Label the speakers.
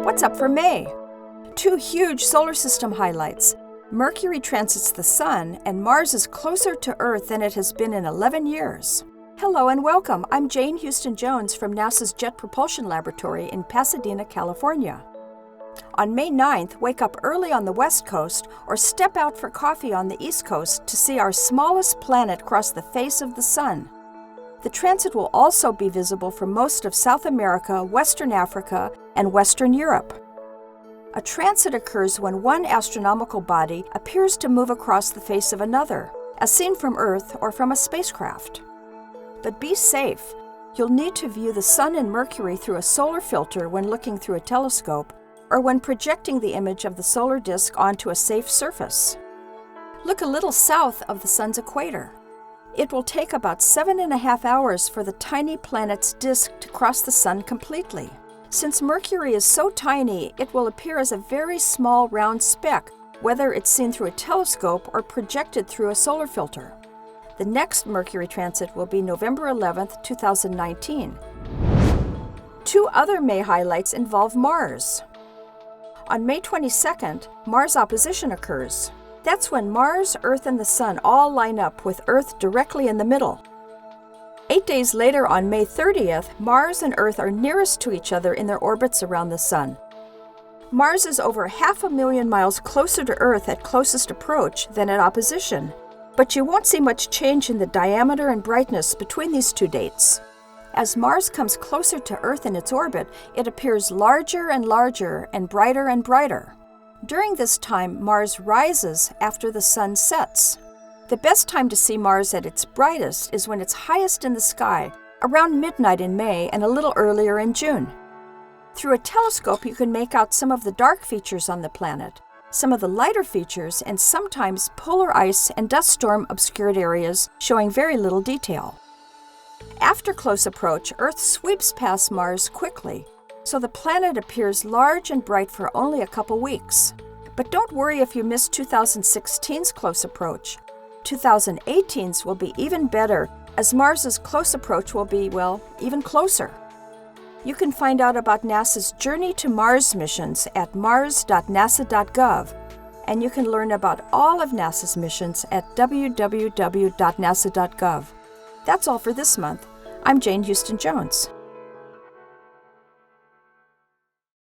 Speaker 1: What's up for May? 2 huge solar system highlights. Mercury transits the Sun, and Mars is closer to Earth than it has been in 11 years. Hello and welcome. I'm Jane Houston Jones from NASA's Jet Propulsion Laboratory in Pasadena, California. On May 9th, wake up early on the West Coast or step out for coffee on the East Coast to see our smallest planet cross the face of the Sun. The transit will also be visible from most of South America, Western Africa, and Western Europe. A transit occurs when one astronomical body appears to move across the face of another, as seen from Earth or from a spacecraft. But be safe. You'll need to view the Sun and Mercury through a solar filter when looking through a telescope or when projecting the image of the solar disk onto a safe surface. Look a little south of the Sun's equator. It will take about 7.5 hours for the tiny planet's disk to cross the Sun completely. Since Mercury is so tiny, it will appear as a very small round speck, whether it's seen through a telescope or projected through a solar filter. The next Mercury transit will be November 11th, 2019. 2 other May highlights involve Mars. On May 22nd, Mars opposition occurs. That's when Mars, Earth, and the Sun all line up with Earth directly in the middle. 8 days later, on May 30th, Mars and Earth are nearest to each other in their orbits around the Sun. Mars is over 500,000 miles closer to Earth at closest approach than at opposition, but you won't see much change in the diameter and brightness between these 2 dates. As Mars comes closer to Earth in its orbit, it appears larger and larger and brighter. During this time, Mars rises after the Sun sets. The best time to see Mars at its brightest is when it's highest in the sky, around midnight in May and a little earlier in June. Through a telescope, you can make out some of the dark features on the planet, some of the lighter features, and sometimes polar ice and dust storm obscured areas showing very little detail. After close approach, Earth sweeps past Mars quickly, so the planet appears large and bright for only a couple weeks. But don't worry if you missed 2016's close approach. 2018's will be even better, as Mars's close approach will be, well, even closer. You can find out about NASA's Journey to Mars missions at mars.nasa.gov, and you can learn about all of NASA's missions at www.nasa.gov. That's all for this month. I'm Jane Houston Jones.